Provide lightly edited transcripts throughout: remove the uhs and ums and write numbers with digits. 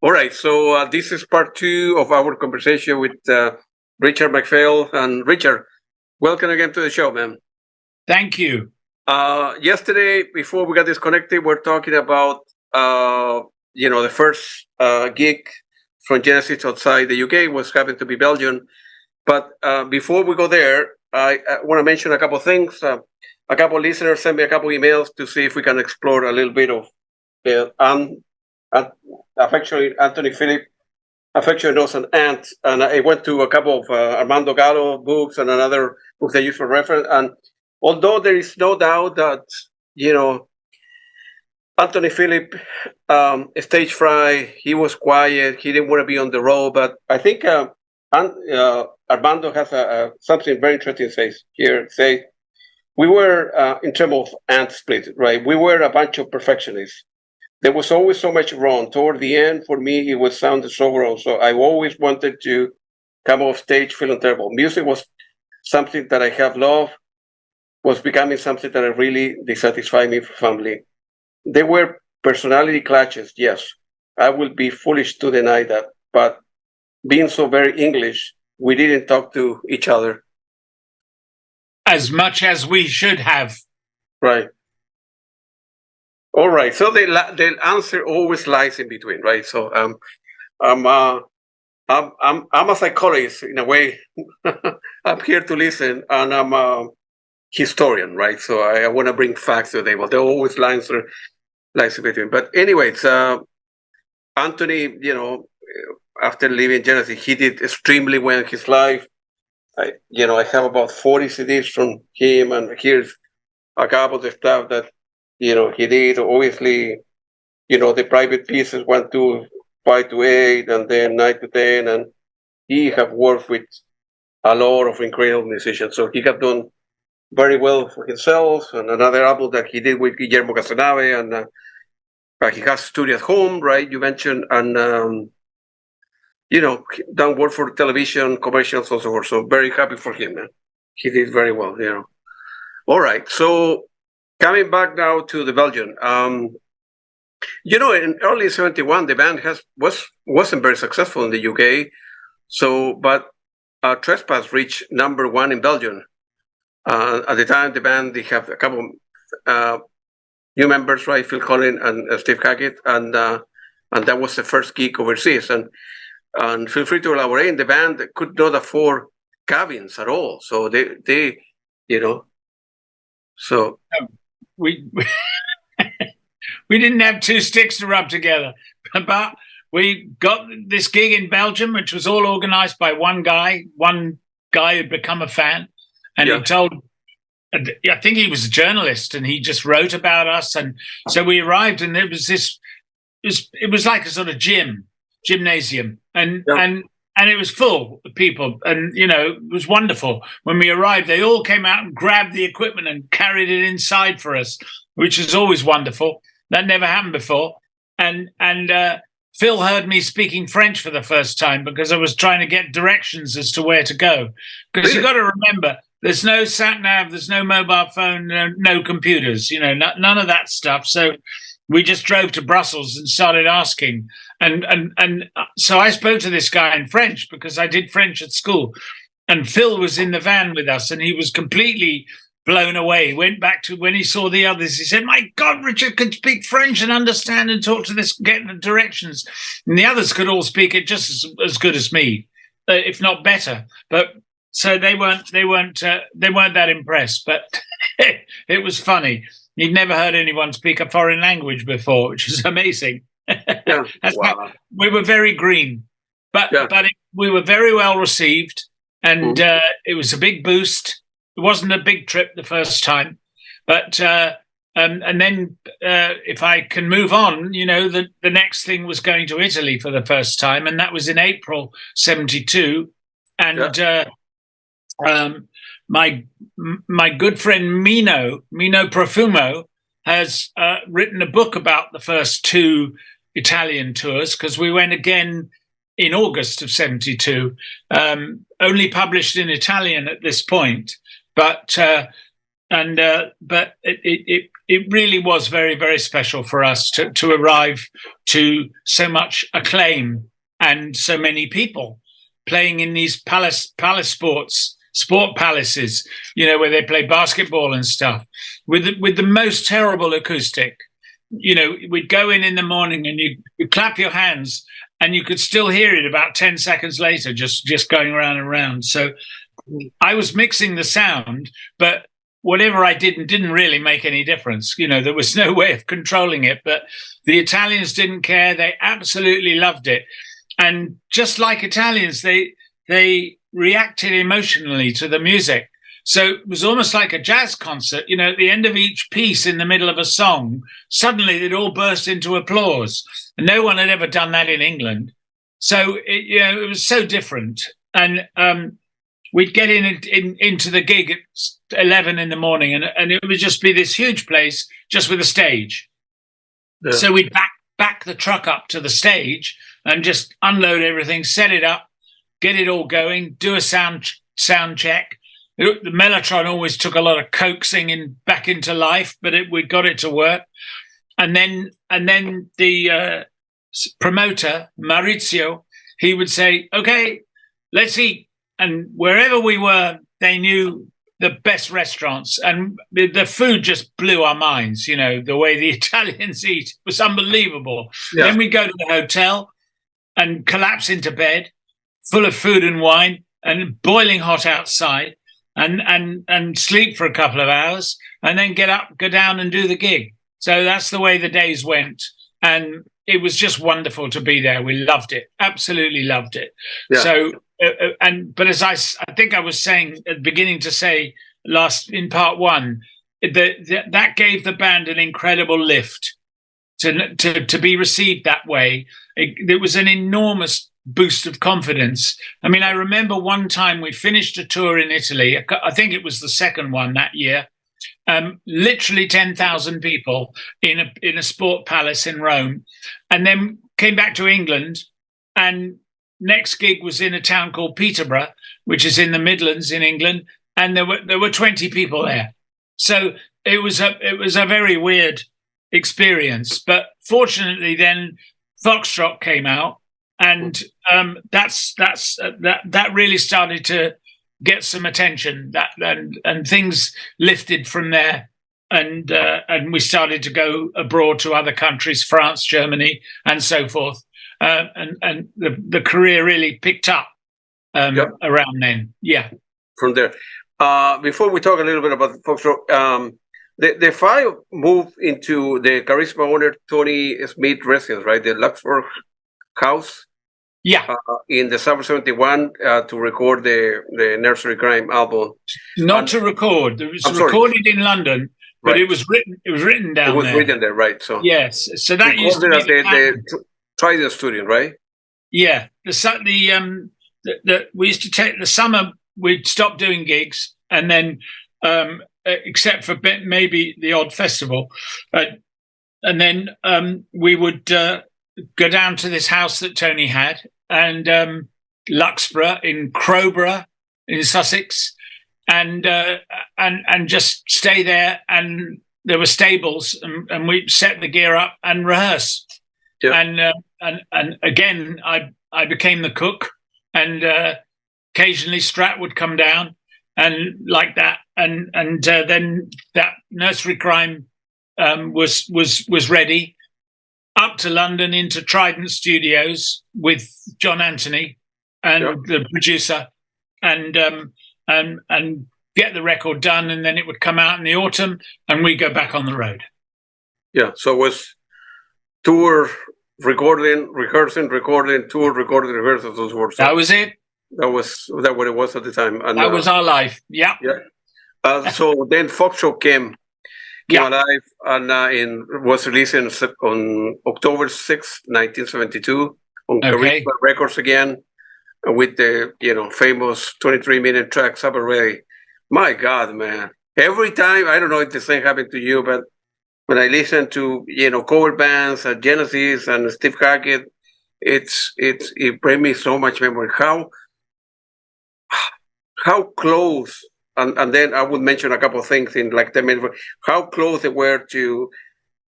All right, so this is part two of our conversation with Richard Macphail. And Richard, welcome again to the show, man. Thank you. Yesterday, before we got disconnected, we're talking about the first gig from Genesis outside the UK was happened to be Belgium. But before we go there, I want to mention a couple of things. A couple of listeners sent me a couple of emails to see if we can explore a little bit of affectionately Anthony Phillips, affectionate knows an ant, and I went to a couple of Armando Gallo books and another book they use for reference. And although there is no doubt that Anthony Phillips, stage fright, he was quiet, he didn't want to be on the road, but I think Armando has something very interesting to say here. Say we were in terms of ant split, right? We were a bunch of perfectionists. There was always so much wrong. Toward the end, for me, it was sounded so wrong. So I always wanted to come off stage feeling terrible. Music was something that I have loved, was becoming something that really dissatisfied me profoundly. There were personality clashes, yes. I would be foolish to deny that. But being so very English, we didn't talk to each other. As much as we should have. Right. All right, so the answer always lies in between, right? So I'm a psychologist in a way. I'm here to listen, and I'm a historian, right? So I want to bring facts to the table. There always lies in between. But anyways, Anthony, after leaving Genesis, he did extremely well in his life. I have about 40 CDs from him, and here's a couple of the stuff that he did. Obviously, the private pieces 1 to 5 to 8, and then 9 to 10, and he have worked with a lot of incredible musicians. So he have done very well for himself. And another album that he did with Guillermo Casanave, and he has studio at home, right? You mentioned, and done work for television, commercials, and so forth. So very happy for him, man. He did very well, All right, so. Coming back now to the Belgian, in early '71, the band wasn't very successful in the UK. So, but Trespass reached number 1 in Belgium. At the time, the band they have a couple new members, right? Phil Collins and Steve Hackett, and that was the first gig overseas. And feel free to elaborate. The band could not afford cabins at all, so they so. We didn't have two sticks to rub together, but we got this gig in Belgium, which was all organised by one guy who'd become a fan, and he told, I think he was a journalist, and he just wrote about us. And so we arrived, and it was like a sort of gymnasium, and it was full of people, and it was wonderful. When we arrived, they all came out and grabbed the equipment and carried it inside for us, which is always wonderful. That never happened before. And Phil heard me speaking French for the first time because I was trying to get directions as to where to go. Because you've got to remember, there's no sat nav, there's no mobile phone, no computers, none of that stuff. So we just drove to Brussels and started asking. And so I spoke to this guy in French because I did French at school. And Phil was in the van with us, and he was completely blown away. He went back to when he saw the others. He said, "My God, Richard could speak French and understand and talk to this, get the directions." And the others could all speak it just as good as me, if not better. But so they weren't that impressed. But it was funny. He'd never heard anyone speak a foreign language before, which is amazing. Yeah. Wow. We were very green, but we were very well received, and it was a big boost. It wasn't a big trip the first time, but and then if I can move on, the next thing was going to Italy for the first time, and that was in April '72, and my good friend Mino Profumo has written a book about the first 2 Italian tours, because we went again in August of '72, only published in Italian at this point. But And but it really was very, very special for us to arrive to so much acclaim and so many people playing in these palace sport palaces, where they play basketball and stuff with the most terrible acoustic. We'd go in the morning and you clap your hands and you could still hear it about 10 seconds later, just going around and around. So I was mixing the sound, but whatever I didn't really make any difference. There was no way of controlling it, but the Italians didn't care. They absolutely loved it. And just like Italians, they reacted emotionally to the music. So it was almost like a jazz concert. At the end of each piece, in the middle of a song, suddenly they'd all burst into applause. And no one had ever done that in England. So it was so different. And we'd get into the gig at 11 in the morning, and it would just be this huge place just with a stage. Yeah. So we'd back the truck up to the stage and just unload everything, set it up, get it all going, do a sound check. The Mellotron always took a lot of coaxing back into life, but we got it to work. And then the promoter, Maurizio, he would say, "Okay, let's eat." And wherever we were, they knew the best restaurants, and the food just blew our minds. The way the Italians eat was unbelievable. Yeah. Then we go to the hotel and collapse into bed, full of food and wine, and boiling hot outside, and sleep for a couple of hours, and then get up, go down, and do the gig. So that's the way the days went, and it was just wonderful to be there. We loved it, absolutely loved it. Yeah. So. But as I think I was saying at the beginning to say in part one, that gave the band an incredible lift to be received that way. It was an enormous boost of confidence. I mean, I remember one time we finished a tour in Italy. I think it was the second one that year. Literally 10,000 people in a sport palace in Rome, and then came back to England and. Next gig was in a town called Peterborough, which is in the Midlands in England, and there were 20 people there. So it was a very weird experience. But fortunately, then Foxtrot came out, and that really started to get some attention. And things lifted from there, and we started to go abroad to other countries, France, Germany, and so forth. And the career really picked up around then. Yeah. From there. Before we talk a little bit about Foxtrot, the five moved into the Charisma owner Tony Smith residence, right? The Luxford House. Yeah. In the summer '71 to record the Nursery Crime album. Not to record. It was recorded in London, but right. It was written down there. It was written there, right? So yes. So that used to be Trident Studio, right? Yeah. We used to take the summer. We'd stop doing gigs, and then, except for maybe the odd festival, and then we would go down to this house that Tony had, and Luxborough in Crowborough in Sussex, and just stay there. And there were stables, and we set the gear up and rehearse. Yeah. And again, I became the cook, and occasionally Strat would come down, and like that, and then that Nursery Crime was ready, up to London into Trident Studios with John Anthony and the producer, and get the record done, and then it would come out in the autumn, and we go back on the road. Yeah, so it was tour, recording, rehearsing, recording, tour, recording, rehearsing. Those were that was it. That was what it was at the time. And, that was our life. Yeah. Yeah. So then Foxtrot came alive, and was released on October 6th, 1972 on Charisma Records again, with the famous 23-minute track "Supper Ready." My God, man! Every time, I don't know if the same happened to you, but when I listen to cover bands and Genesis and Steve Hackett, it brings me so much memory. How close and then I would mention a couple of things in like 10 minutes. How close they were to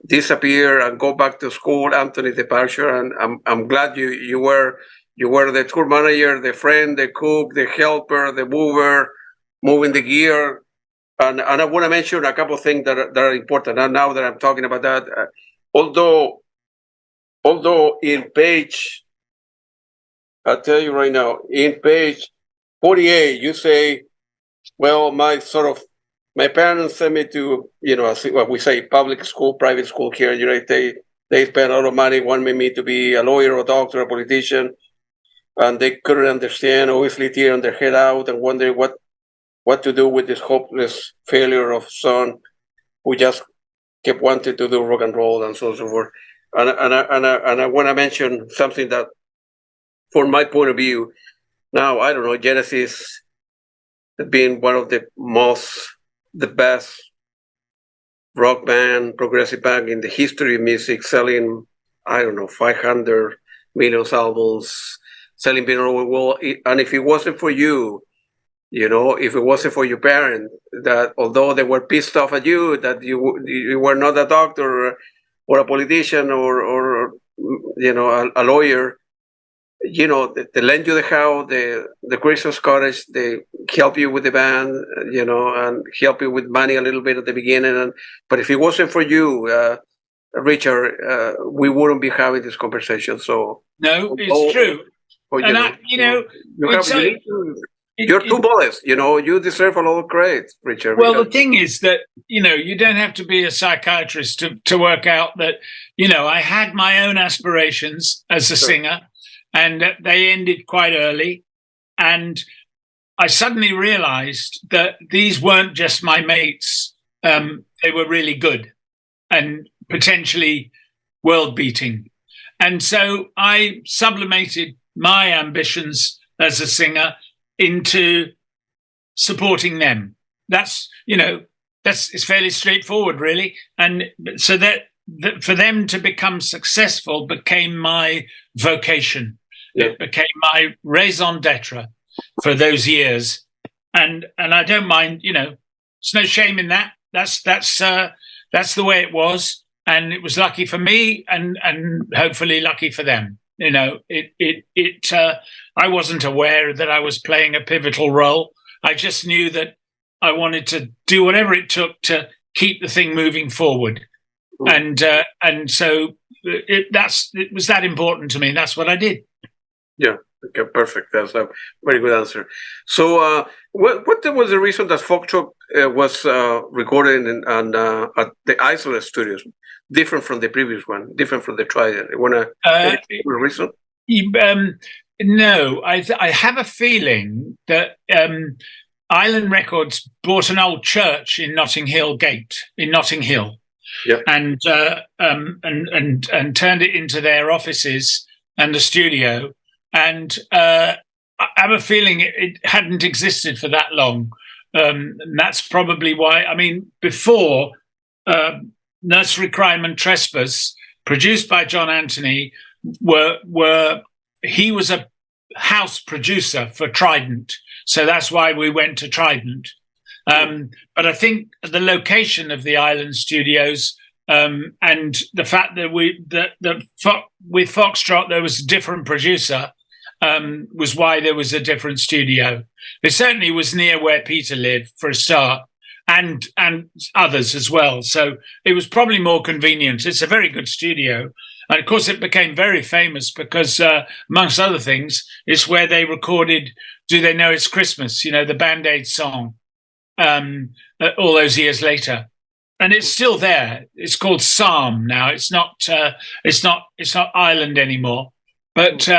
disappear and go back to school, Anthony's departure, and I'm glad you were the tour manager, the friend, the cook, the helper, the mover, moving the gear, and I want to mention a couple of things that are important. And now that I'm talking about that, although in page, I'll tell you right now, in page 48, you say, well, my parents sent me to, what we say, public school, private school here. They spent a lot of money wanting me to be a lawyer, a doctor, a politician, and they couldn't understand, obviously tearing their head out and wondering what to do with this hopeless failure of son who just kept wanting to do rock and roll and so on and so forth. And I want to mention something that, from my point of view, now, I don't know, Genesis being one of the best rock band, progressive band in the history of music, selling, 500 million albums, selling being all over the world. And if it wasn't for you, if it wasn't for your parents, that although they were pissed off at you, that you were not a doctor or a politician or a lawyer, they lend you the house, the Christmas cottage, they help you with the band, and help you with money a little bit at the beginning. But if it wasn't for you, Richard, we wouldn't be having this conversation. So no, it's true. You're two bullets. You deserve a lot of credit, Richard. Well, the thing is that you don't have to be a psychiatrist to work out that I had my own aspirations as a singer. And they ended quite early. And I suddenly realized that these weren't just my mates. They were really good and potentially world-beating. And so I sublimated my ambitions as a singer into supporting them. It's fairly straightforward, really. And so that for them to become successful became my vocation. Yeah. It became my raison d'etre for those years, and I don't mind. There's no shame in that. That's the way it was, and it was lucky for me, and hopefully lucky for them. I wasn't aware that I was playing a pivotal role. I just knew that I wanted to do whatever it took to keep the thing moving forward, and so it was that important to me. And that's what I did. Yeah, okay, perfect. That's a very good answer. So, what was the reason that Foxtrot was recorded at the Isolate Studios, different from the previous one, different from the Trident? You want to reason? No, I have a feeling that Island Records bought an old church in Notting Hill, yeah, and turned it into their offices and a studio. And I have a feeling it hadn't existed for that long. And that's probably why. I mean, before Nursery Crime and Trespass, produced by John Anthony, he was a house producer for Trident. So that's why we went to Trident. But I think the location of the Island Studios and the fact that with Foxtrot there was a different producer was why there was a different studio. It certainly was near where Peter lived for a start, and others as well. So it was probably more convenient. It's a very good studio. And of course, it became very famous because, amongst other things, it's where they recorded Do They Know It's Christmas, the Band-Aid song, all those years later. And it's still there. It's called Psalm now. It's not Island anymore. But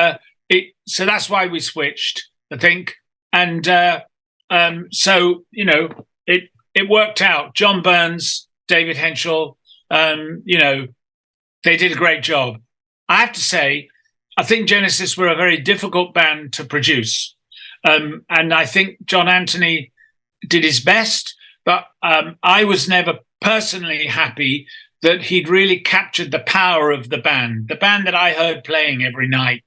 so that's why we switched, I think. And so, it worked out. John Burns, David Henschel, they did a great job. I have to say, I think Genesis were a very difficult band to produce. And I think John Anthony did his best, but I was never personally happy that he'd really captured the power of the band that I heard playing every night,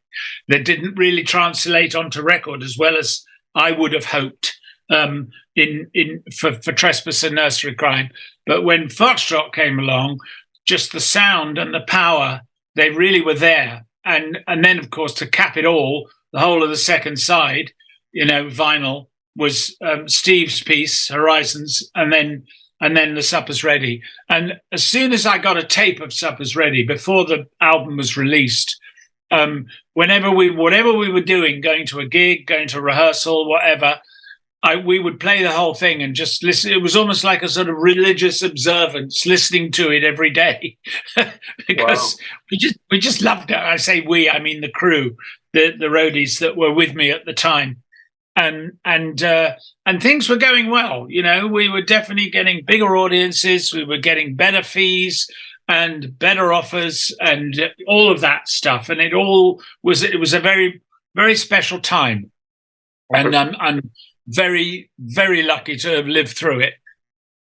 that didn't really translate onto record as well as I would have hoped. for trespass and nursery crime. But when Foxtrot came along, just the sound and the power, they really were there. And then, of course, to cap it all, the whole of the second side, vinyl, was Steve's piece, Horizons, and then The Supper's Ready. And as soon as I got a tape of Supper's Ready, before the album was released, whatever we were doing, going to a gig, going to rehearsal, whatever, we would play the whole thing and just listen. It was almost like a sort of religious observance, listening to it every day, because we just loved it. I say we, I mean the crew, the roadies that were with me at the time, and things were going well. We were definitely getting bigger audiences. We were getting better fees and better offers and all of that stuff. And it was a very, very special time. And I'm very, very lucky to have lived through it.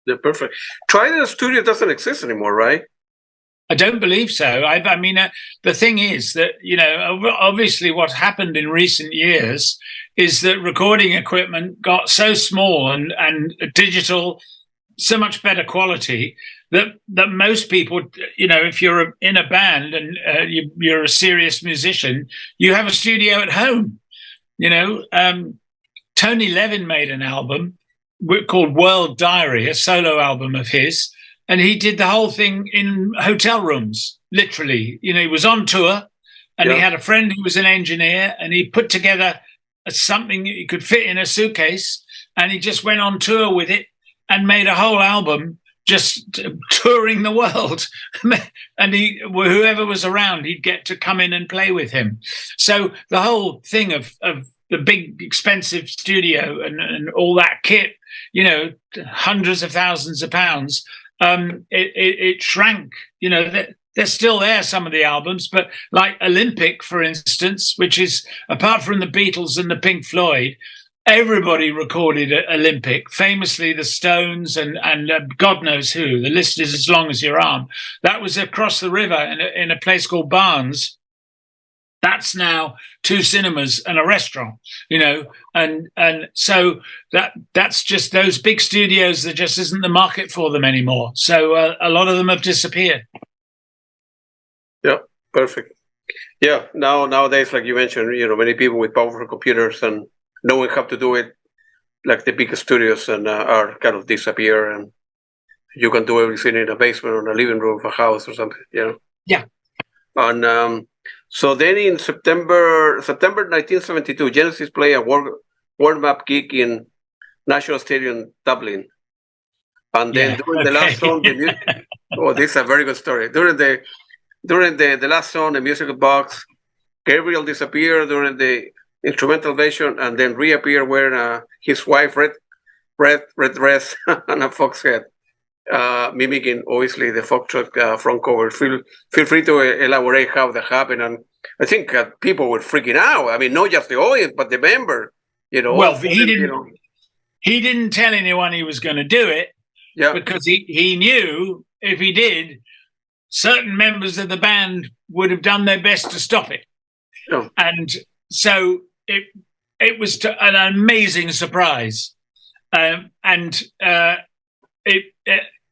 Yeah, perfect. Trident Studio doesn't exist anymore, right? I don't believe so. I mean, the thing is that, obviously what happened in recent years is that recording equipment got so small and digital, so much better quality that most people, if you're in a band and you're a serious musician, you have a studio at home. Tony Levin made an album called World Diary, a solo album of his, and he did the whole thing in hotel rooms, literally. He was on tour, and he had a friend who was an engineer, and he put together something he could fit in a suitcase, and he just went on tour with it and made a whole album just touring the world. And whoever was around, he'd get to come in and play with him. So the whole thing of the big expensive studio and all that kit, hundreds of thousands of pounds, it shrank. They're still there, some of the albums, but like Olympic, for instance, which is, apart from the Beatles and the Pink Floyd, everybody recorded at Olympic, famously the Stones and God knows who. The list is as long as your arm. That was across the river in a place called Barnes. That's now 2 cinemas and a restaurant, and so that's just those big studios. There just isn't the market for them anymore. So a lot of them have disappeared. Yeah, perfect. Yeah, nowadays, like you mentioned, many people with powerful computers and knowing how to do it, like the big studios, and are kind of disappear, and you can do everything in a basement or a living room of a house or something. Yeah, and. So then in September 1972, Genesis played a warm-up gig in National Stadium, Dublin. And then during the last song, this is a very good story. During the last song, the musical box, Gabriel disappeared during the instrumental version and then reappeared wearing his wife's red dress and a fox head. Mimicking obviously the Foxtrot front cover. Feel free to elaborate how that happened, and I think people were freaking out. I mean, not just the audience, but the member. Well, he didn't tell anyone he was going to do it, because he knew if he did, certain members of the band would have done their best to stop it, and so it was an amazing surprise, and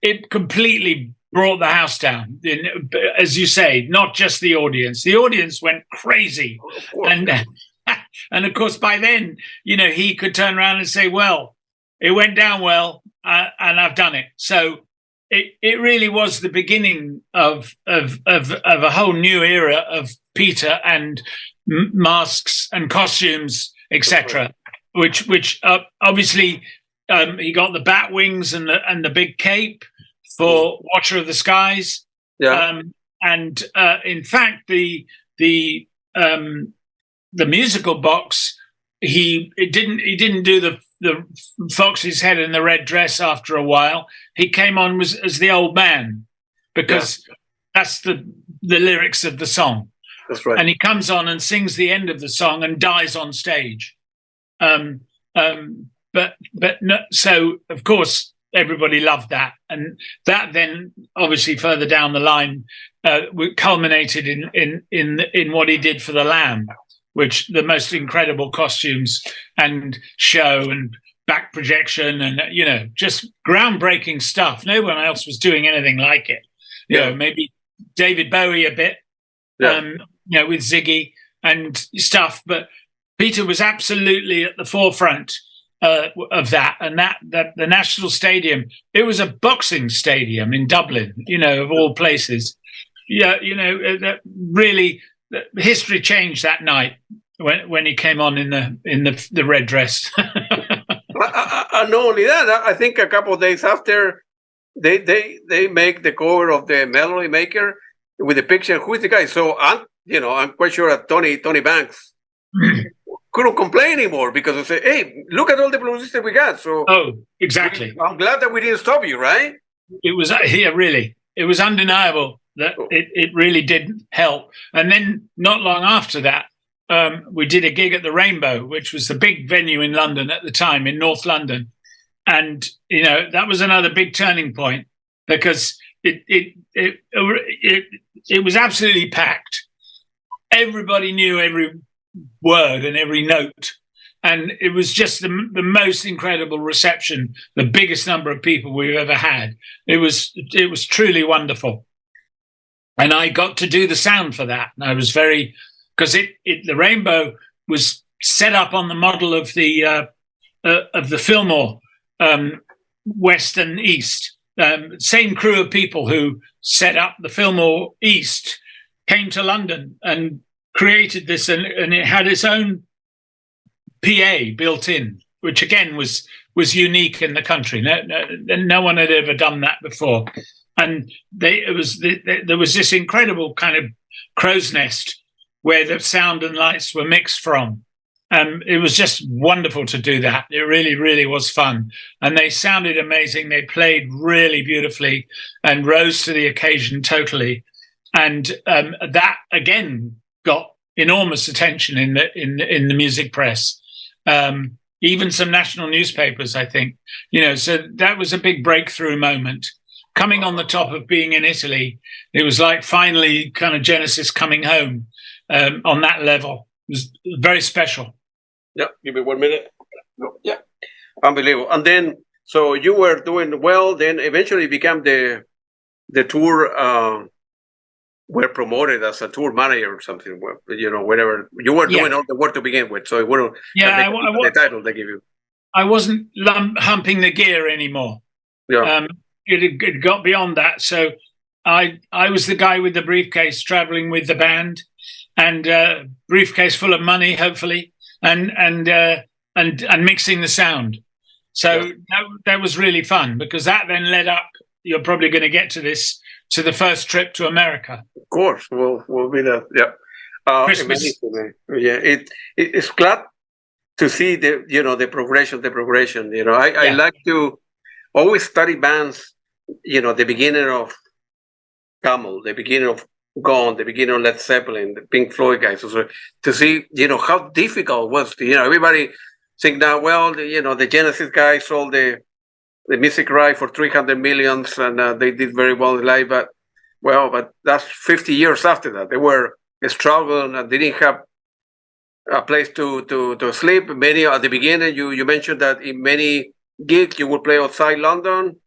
it completely brought the house down. As you say, not just the audience. The audience went crazy. And of course, by then, he could turn around and say, well, it went down well, and I've done it. So it really was the beginning of a whole new era of Peter and masks and costumes, etc., which obviously he got the bat wings and the big cape for Watcher of the Skies. And in fact, the musical box, he didn't do the Foxy's head in the red dress after a while. He came on as the old man, because that's the lyrics of the song. That's right. And he comes on and sings the end of the song and dies on stage. But no, so of course everybody loved that, and that then obviously further down the line culminated in what he did for the Lamb, which the most incredible costumes and show and back projection, and just groundbreaking stuff. No one else was doing anything like it. Maybe David Bowie a bit, with Ziggy and stuff, but Peter was absolutely at the forefront of that. And that the National Stadium, it was a boxing stadium in Dublin, of all places. That really history changed that night when he came on in the red dress. Not only that, I think a couple of days after, they make the cover of the Melody Maker with the picture. Who is the guy? So I'm quite sure that Tony Banks couldn't complain anymore, because they say, "Hey, look at all the bluesists that we got." So exactly. I'm glad that we didn't stop you, right? It was really. It was undeniable that it really did help. And then not long after that, we did a gig at the Rainbow, which was the big venue in London at the time, in North London. And, that was another big turning point, because it was absolutely packed. Everybody knew every word and every note. And it was just the most incredible reception, the biggest number of people we've ever had. It was truly wonderful. And I got to do the sound for that. And I was because the Rainbow was set up on the model of the Fillmore, West and East. Same crew of people who set up the Fillmore East came to London and created this, and it had its own PA built in, which again was unique in the country. No one had ever done that before. And there was this incredible kind of crow's nest where the sound and lights were mixed from. It was just wonderful to do that. It really, really was fun. And they sounded amazing. They played really beautifully and rose to the occasion totally. And that, again, got enormous attention in the music press. Even some national newspapers, I think. So that was a big breakthrough moment. Coming on the top of being in Italy, it was like finally kind of Genesis coming home on that level. It was very special. Yeah, give me 1 minute. Yeah, unbelievable. And then, so you were doing well. Then eventually became the tour. Were promoted as a tour manager or something. Whatever you were doing all the work to begin with. So it wouldn't. The title they give you. I wasn't humping the gear anymore. Yeah. It got beyond that. So I was the guy with the briefcase traveling with the band, and briefcase full of money, hopefully, and mixing the sound. So that was really fun, because that then led up. You're probably going to get to this, to the first trip to America. Of course, we'll be there. Yeah, Christmas. Yeah, it's glad to see the progression. I like to always study bands. The beginning of Camel, the beginning of Gone, the beginning of Led Zeppelin, the Pink Floyd guys, so to see how difficult it was. Everybody think that the Genesis guys sold the music right for 300 million, and they did very well in live. But that's 50 years after that. They were struggling, and they didn't have a place to sleep. Many at the beginning, you mentioned that in many gigs you would play outside London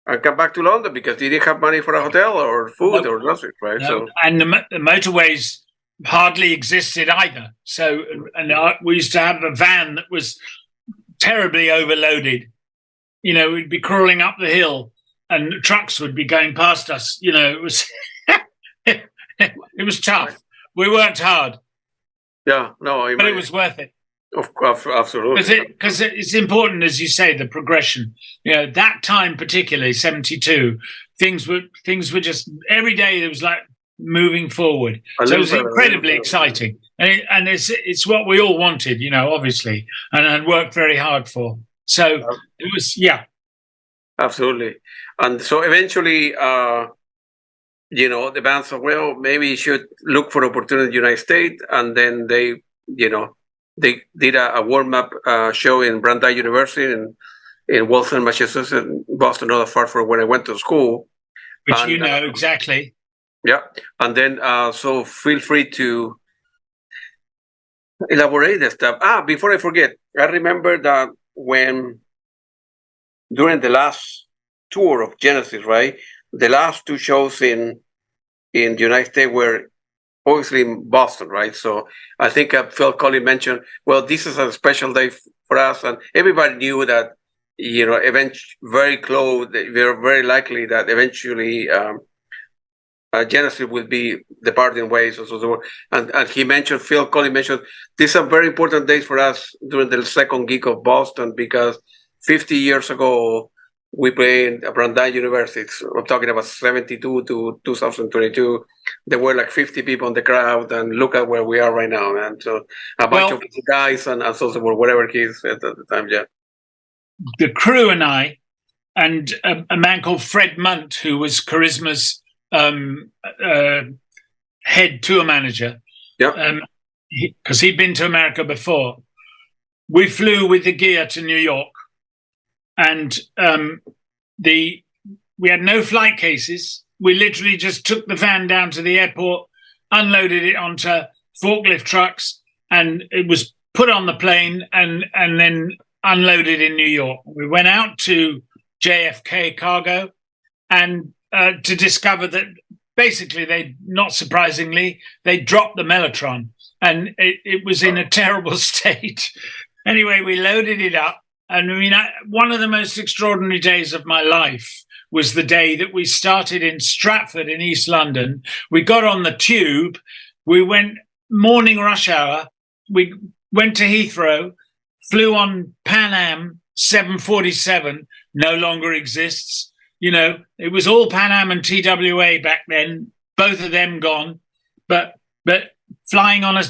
and come back to London because they didn't have money for a hotel or food or nothing, right? No. So, and the motorways hardly existed either. So, we used to have a van that was terribly overloaded. We'd be crawling up the hill, and trucks would be going past us. It was it was tough. We worked hard. Yeah, no, but it was worth it. Of course, absolutely. Because it's important, as you say, the progression. That time particularly, 72, things were just every day. It was like moving forward. So it was incredibly exciting, and it's what we all wanted, obviously, and had worked very hard for. So it was, absolutely. And so eventually, the band said, well, maybe you should look for opportunity in the United States, and then they did a warm-up show in Brandeis University in Waltham, Massachusetts, and Boston, not far from where I went to school. Which exactly. Yeah. And then, so feel free to elaborate the stuff. Before I forget, I remember that when during the last tour of Genesis, right? The last two shows in the United States were obviously in Boston, right? So I think Phil Collins mentioned, well, this is a special day for us, and everybody knew that, very close, we're very likely that eventually Genesis will be departing ways. And he mentioned, Phil Collins mentioned, these are very important days for us during the second gig of Boston, because 50 years ago, we played at Brandeis University. I'm talking about 72 to 2022. There were like 50 people in the crowd, and look at where we are right now, man. So a bunch of guys and so forth, whatever kids at the time, yeah. The crew and I, and a man called Fred Munt, who was Charisma's head tour manager, because he'd been to America before. We flew with the gear to New York, and we had no flight cases. We literally just took the van down to the airport, unloaded it onto forklift trucks, and it was put on the plane and then unloaded in New York. We went out to JFK Cargo, and to discover that basically not surprisingly, they dropped the Mellotron, and it was in a terrible state. Anyway, we loaded it up. And I mean, one of the most extraordinary days of my life was the day that we started in Stratford in East London. We got on the tube. We went morning rush hour. We went to Heathrow, flew on Pan Am 747, no longer exists. It was all Pan Am and TWA back then, both of them gone. But flying on a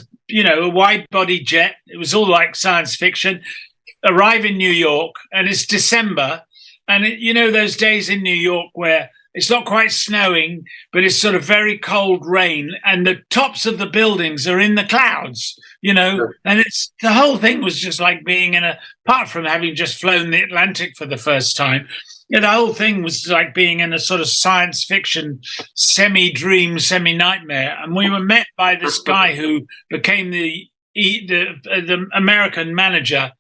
wide body jet, it was all like science fiction. Arrive in New York, and it's December, and those days in New York where it's not quite snowing, but it's sort of very cold rain, and the tops of the buildings are in the clouds, sure. And the whole thing was just like being apart from having just flown the Atlantic for the first time, the whole thing was like being in a sort of science fiction, semi-dream, semi-nightmare. And we were met by this guy who became the American manager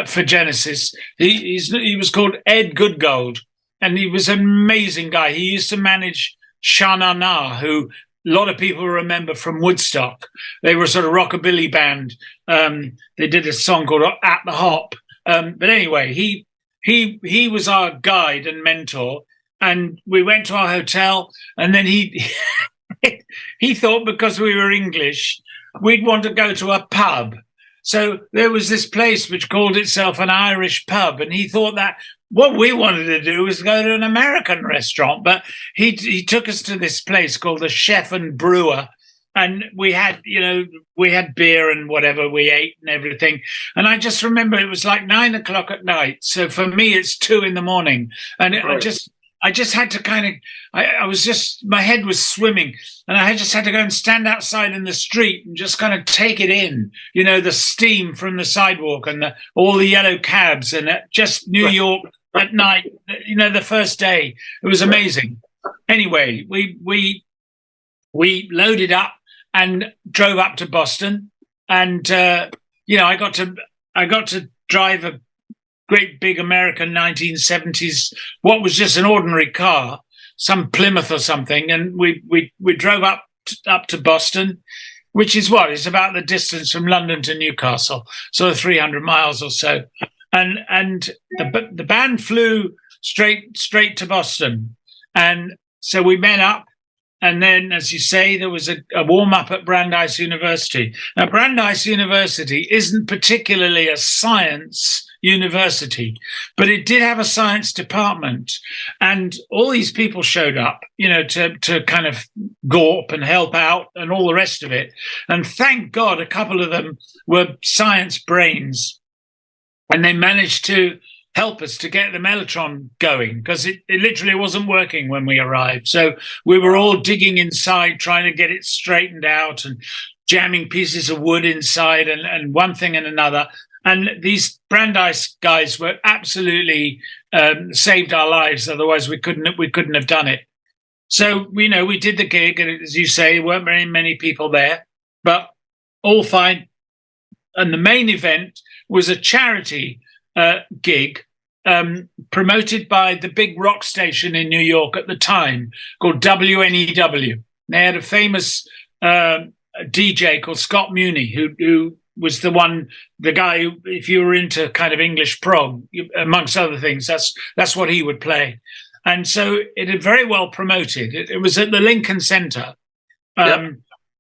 for Genesis. He was called Ed Goodgold, and he was an amazing guy. He used to manage Sha Na Na, who a lot of people remember from Woodstock. They were a sort of rockabilly band. They did a song called At the Hop. But anyway, he was our guide and mentor, and we went to our hotel, and then he thought because we were English, we'd want to go to a pub. So there was this place which called itself an Irish pub, and he thought that what we wanted to do was go to an American restaurant. But he took us to this place called the Chef and Brewer, and we had beer and whatever we ate and everything. And I just remember it was like 9 o'clock at night. So for me, it's 2 a.m, and I just had to my head was swimming, and I just had to go and stand outside in the street and just kind of take it in, the steam from the sidewalk and all the yellow cabs, and just New York at night, the first day. It was amazing. Anyway, we loaded up and drove up to Boston, and I got to drive a great big American 1970s, what was just an ordinary car, some Plymouth or something, and we drove up to Boston, which is it's about the distance from London to Newcastle, sort of 300 miles or so, and the band flew straight to Boston, and so we met up. And then, as you say, there was a warm-up at Brandeis University. Now, Brandeis University isn't particularly a science university, but it did have a science department. And all these people showed up, to kind of gawp and help out and all the rest of it. And thank God a couple of them were science brains. And they managed to help us to get the Mellotron going, because it literally wasn't working when we arrived. So we were all digging inside, trying to get it straightened out and jamming pieces of wood inside and one thing and another. And these Brandeis guys were absolutely saved our lives. Otherwise, we couldn't have done it. So, we did the gig, and as you say, there weren't very many people there, but all fine. And the main event was a charity gig promoted by the big rock station in New York at the time called WNEW. They had a famous DJ called Scott Muni, who was the guy who, if you were into kind of English prog, amongst other things, that's what he would play. And so it had very well promoted. It was at the Lincoln Center.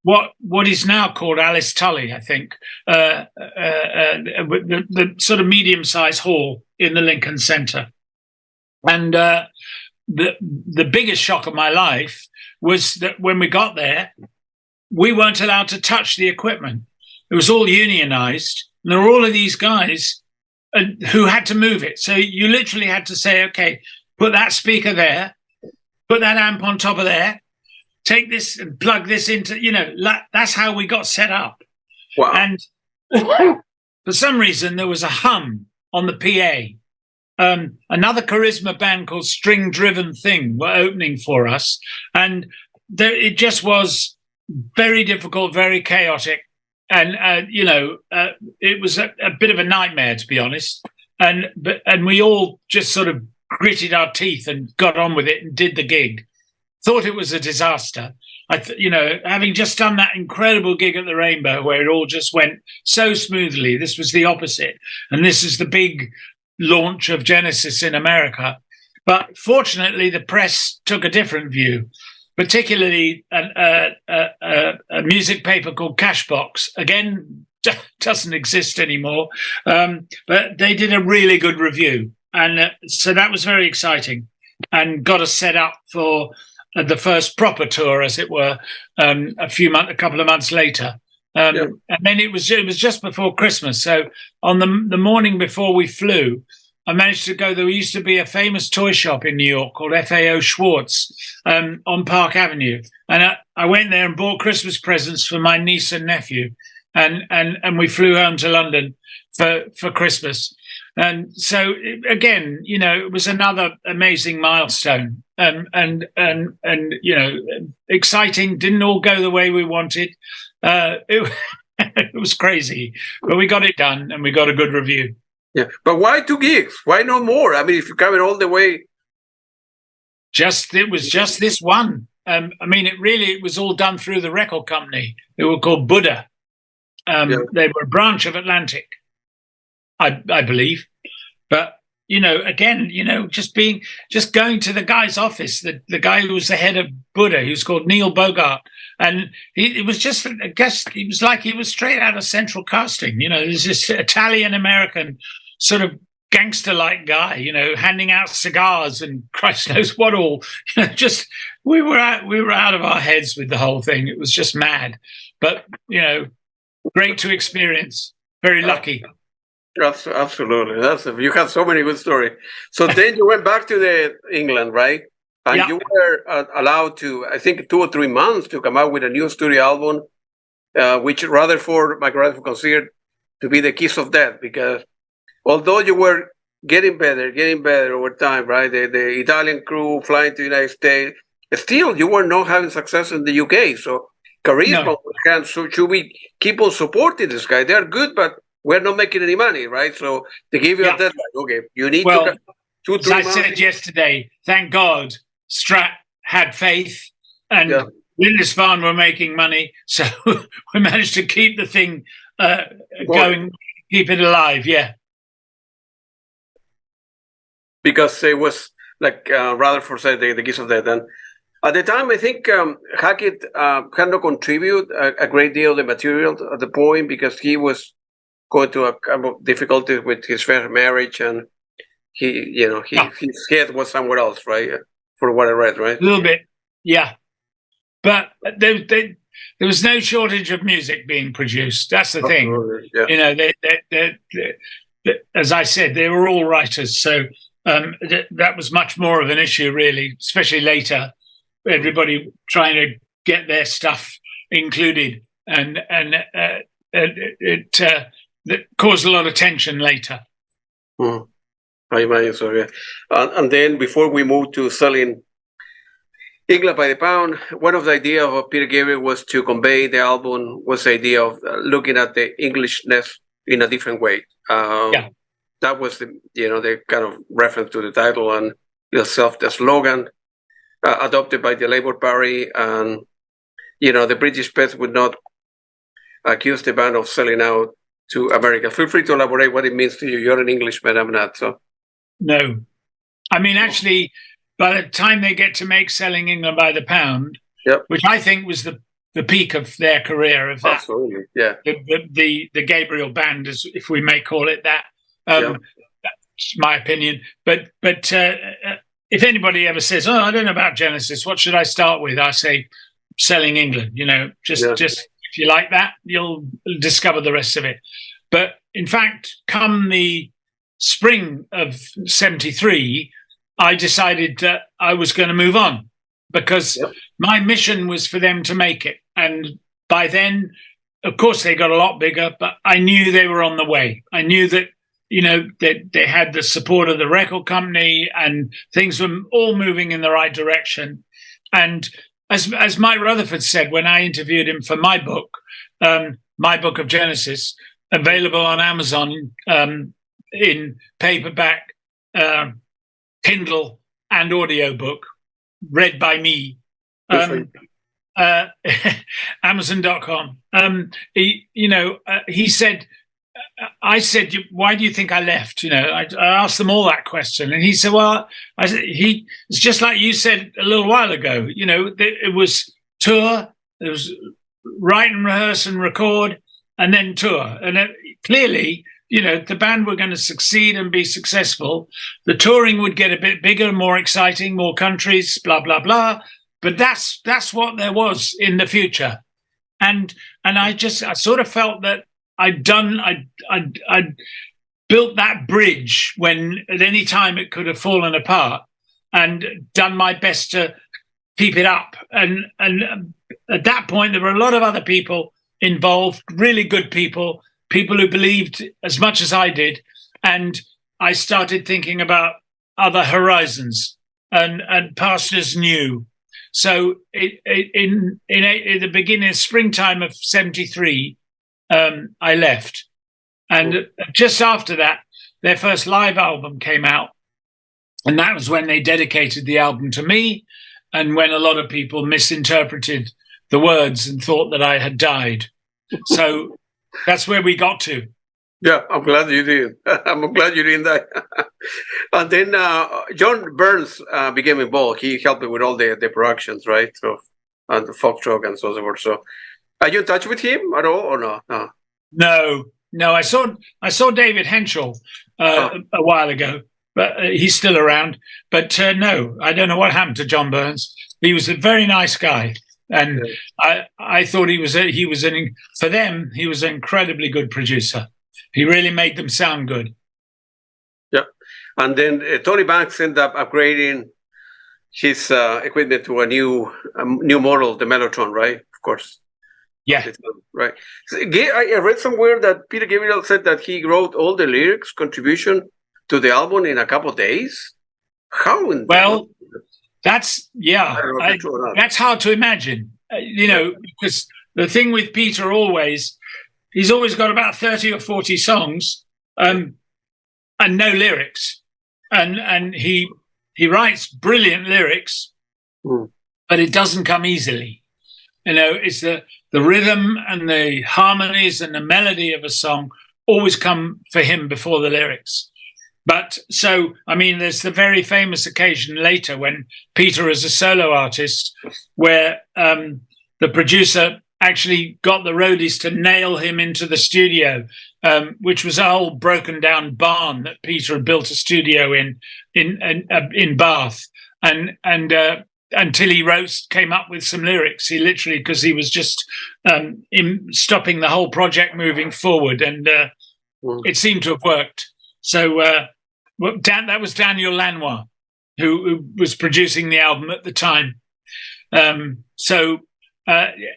What is now called Alice Tully, I think, the sort of medium-sized hall in the Lincoln Center. And the biggest shock of my life was that when we got there, we weren't allowed to touch the equipment. It was all unionized. And there were all of these guys who had to move it. So you literally had to say, okay, put that speaker there, put that amp on top of there, take this and plug this into, that's how we got set up. Wow. And for some reason, there was a hum on the PA. Another charisma band called String Driven Thing were opening for us. And it just was very difficult, very chaotic. And, it was a bit of a nightmare, to be honest. And we all just sort of gritted our teeth and got on with it and did the gig. Thought it was a disaster. Having just done that incredible gig at the Rainbow where it all just went so smoothly, this was the opposite. And this is the big launch of Genesis in America. But fortunately, the press took a different view, particularly a music paper called Cashbox. Again, doesn't exist anymore. But they did a really good review. And so that was very exciting and got us set up for the first proper tour, as it were, a couple of months later. And then it was just before Christmas. So on the morning before we flew, I managed to go. There used to be a famous toy shop in New York called FAO Schwartz on Park Avenue. And I went there and bought Christmas presents for my niece and nephew. And we flew home to London for Christmas. And so again, it was another amazing milestone, and exciting. Didn't all go the way we wanted. It was crazy, but we got it done, and we got a good review. Yeah, but why 2 gigs? Why no more? I mean, if you're coming all the way, it was just this one. It was all done through the record company. They were called Buddha. They were a branch of Atlantic, I believe. But, just going to the guy's office, the guy who was the head of Buddha, he was called Neil Bogart. And it was just, I guess, he was like he was straight out of Central Casting. There's this Italian-American sort of gangster-like guy, handing out cigars and Christ knows what all. We were out of our heads with the whole thing. It was just mad. But, great to experience. Very lucky. Absolutely. You have so many good stories. So then you went back to England, right? And you were allowed to, I think, 2 or 3 months to come out with a new studio album, which Rutherford considered to be the kiss of death, because although you were getting better over time, right? The Italian crew flying to the United States, still you were not having success in the UK. So charisma, so should we keep on supporting this guy? They're good, but we're not making any money, right? So they give you a deadline. Okay, you need to 2, 3 months. As I said yesterday, thank God Strat had faith and Lindisfarne were making money. So we managed to keep the thing going, keep it alive, Because it was, like Rutherford said, the kiss of death. And at the time, I think Hackett had not contributed a great deal of the material at the point, because he was going to a kind of difficulties with his first marriage, and his head was somewhere else, right? For what I read, right? A little bit, yeah. But there was no shortage of music being produced. That's the thing. They, as I said, they were all writers, so that was much more of an issue, really, especially later. Everybody trying to get their stuff included, and it caused a lot of tension later. I imagine so, yeah. And then before we moved to selling England by the pound, one of the ideas of Peter Gabriel was to convey the album, was the idea of looking at the Englishness in a different way. that was the kind of reference to the title and the slogan adopted by the Labour Party, and the British press would not accuse the band of selling out to America. Feel free to elaborate what it means to you. You're an Englishman, I'm not. So no, I mean, actually, by the time they get to make Selling England by the Pound, which I think was the peak of their career, of that, absolutely, yeah, the Gabriel band, as if we may call it that. That's my opinion. But if anybody ever says, "Oh, I don't know about Genesis, what should I start with?" I say, Selling England. Just if you like that, you'll discover the rest of it. But in fact, come the spring of '73, I decided that I was going to move on, because my mission was for them to make it. And by then, of course, they got a lot bigger, but I knew they were on the way. I knew that, that they had the support of the record company and things were all moving in the right direction. And as Mike Rutherford said when I interviewed him for my book of Genesis, available on Amazon in paperback, Kindle and audiobook, read by me, Amazon.com. He said, I said, "Why do you think I left?" I asked them all that question, and he said, "Well, it's just like you said a little while ago. It was tour, it was write and rehearse and record, and then tour, and clearly." The band were going to succeed and be successful. The touring would get a bit bigger, more exciting, more countries, blah, blah, blah. But that's what there was in the future. And I sort of felt that I'd built that bridge when at any time it could have fallen apart, and done my best to keep it up. And at that point, there were a lot of other people involved, really good people who believed as much as I did. And I started thinking about other horizons, and pastures new. So in the beginning, springtime of '73, I left. And just after that, their first live album came out. And that was when they dedicated the album to me, and when a lot of people misinterpreted the words and thought that I had died. So that's where we got to. Yeah, I'm glad you did. I'm glad you didn't die. And then John Burns became involved. He helped me with all the productions, right? So, and the Foxtrot and so forth. So, are you in touch with him at all, or no? No. I saw David Henschel a while ago, but he's still around. But no, I don't know what happened to John Burns. He was a very nice guy. And I thought he was for them, he was an incredibly good producer. He really made them sound good. Yeah. And then Tony Banks ended up upgrading his equipment to a new model, the Mellotron, right? Of course. Yeah. Right. So, I read somewhere that Peter Gabriel said that he wrote all the lyrics contribution to the album in a couple of days. How? That's hard to imagine, because the thing with Peter he's always got about 30 or 40 songs, and no lyrics, and he writes brilliant lyrics, but it doesn't come easily. It's the rhythm and the harmonies and the melody of a song always come for him before the lyrics. But so, I mean, there's the very famous occasion later when Peter is a solo artist, where the producer actually got the roadies to nail him into the studio, which was a whole broken down barn that Peter had built a studio in Bath, and until he came up with some lyrics. He literally, because he was just stopping the whole project moving forward, and it seemed to have worked. So that was Daniel Lanois, who was producing the album at the time. So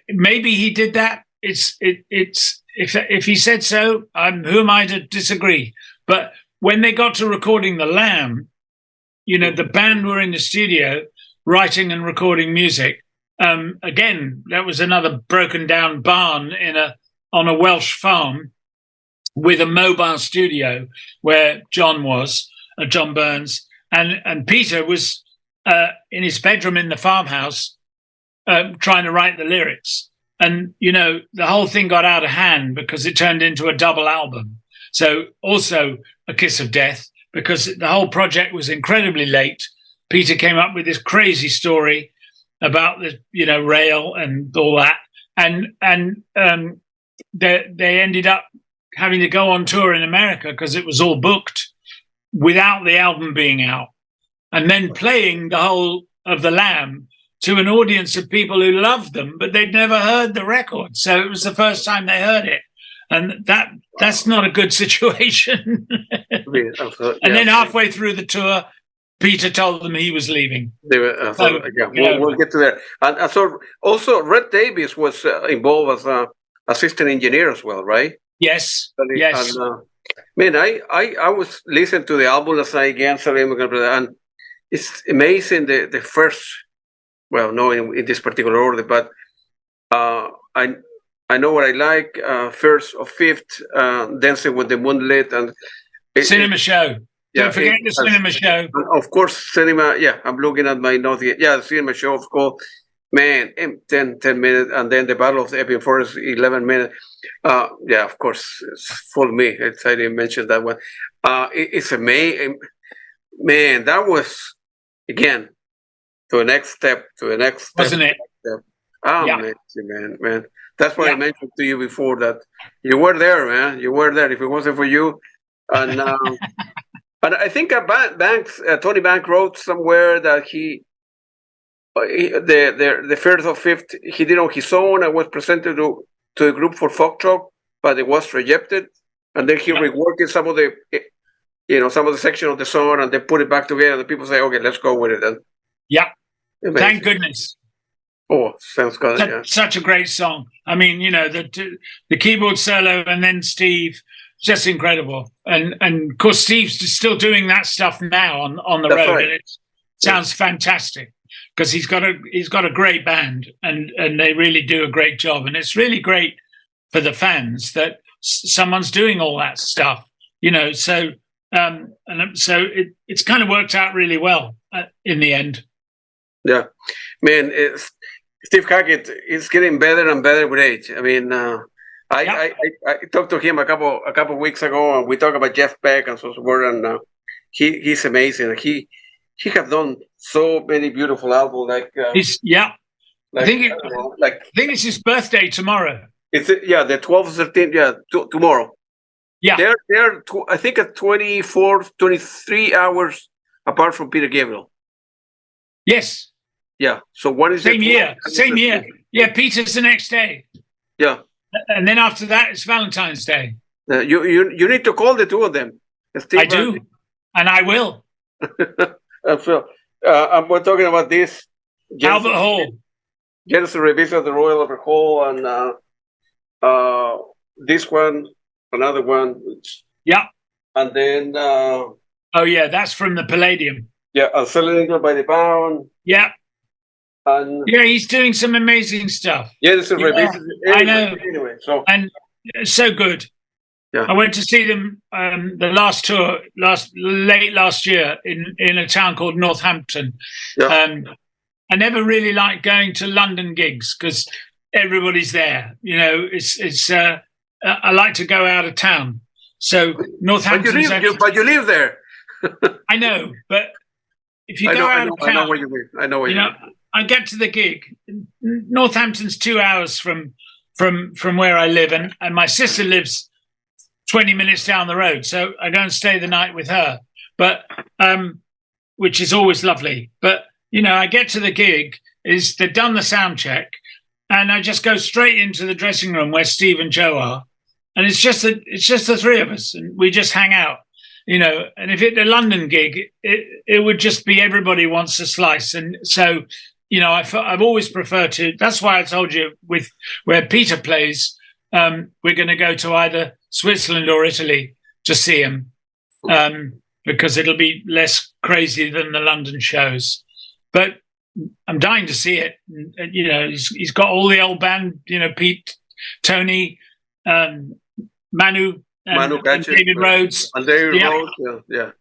maybe he did that. It's if he said so, who am I to disagree? But when they got to recording The Lamb, the band were in the studio writing and recording music. Again, that was another broken down barn on a Welsh farm. with a mobile studio where John was, John Burns, and Peter was in his bedroom in the farmhouse trying to write the lyrics. And, the whole thing got out of hand because it turned into a double album. So also A Kiss of Death, because the whole project was incredibly late. Peter came up with this crazy story about the, rail and all that. And they ended up having to go on tour in America because it was all booked without the album being out. And then playing the whole of The Lamb to an audience of people who loved them, but they'd never heard the record. So it was the first time they heard it. And that's not a good situation. And then halfway through the tour, Peter told them he was leaving. We'll get to that. And so also Red Davies was involved as assistant engineer as well, right? Yes. Yes. And, I was listening to the album last night again, and it's amazing the first. Well, no, in this particular order, but I know what I like. First or fifth, Dancing with the Moonlit, and Cinema Show. Don't forget the Cinema Show. Of course, cinema. Yeah, I'm looking at my notes. Yeah, the Cinema Show, of course. Man, 10 minutes, and then the Battle of the Epping Forest, 11 minutes. Yeah, of course, it's full me. I didn't mention that one. It's amazing. Man, that was, again, to the next step, wasn't it? Step. Man. That's what I mentioned to you before, that you were there, man. You were there. If it wasn't for you, and and I think Tony Banks wrote somewhere that the first or fifth he did on his own and was presented to the group for Foxtrot, but it was rejected, and then he reworked some of the section of the song, and they put it back together. The people say, "Okay, let's go with it." And amazing. Thank goodness. Oh, sounds good. Such a great song. I mean, the keyboard solo, and then Steve, just incredible. And of course, Steve's still doing that stuff now on the road, right. And it sounds fantastic because he's got a great band, and they really do a great job. And it's really great for the fans that someone's doing all that stuff. So it's kind of worked out really well in the end. Yeah, man, Steve Hackett is getting better and better with age. I mean, I talked to him a couple of weeks ago, and we talked about Jeff Beck and so forth, and he's amazing. He have done so many beautiful albums. I think it's his birthday tomorrow. It's the 12th, 13th. Yeah, tomorrow. Yeah, they're I think at 23 hours apart from Peter Gabriel. Yes. Yeah. So what is same year? Same year. Yeah, Peter's the next day. Yeah. And then after that, it's Valentine's Day. You need to call the two of them. I do, and I will. So, we're talking about this Albert Hall. Genesis Revision of the Royal Albert Hall, and this one, another one. And then. That's from the Palladium. Yeah, and Selling England by the Pound. Yeah. And he's doing some amazing stuff. Yeah, there's a revision. I know. Anyway, and so good. Yeah. I went to see them the last tour late last year in a town called Northampton. Yeah. I never really liked going to London gigs because everybody's there. It's I like to go out of town. So Northampton. But you live there. I know, but if you go out of town, I know what you mean. I know what you mean. I get to the gig. Northampton's 2 hours from where I live, and my sister lives 20 minutes down the road. So I go and stay the night with her, but which is always lovely. But I get to the gig, they've done the sound check, and I just go straight into the dressing room where Steve and Joe are, and it's just the three of us, and we just hang out. And if it's a London gig, it would just be everybody wants a slice. And so, I've always preferred to, that's why I told you with where Peter plays, we're going to go to either Switzerland or Italy to see him, because it'll be less crazy than the London shows. But I'm dying to see it. He's got all the old band, Pete, Tony, Manu, Manu and Katché, David Rhodes. And David Rhodes, yeah.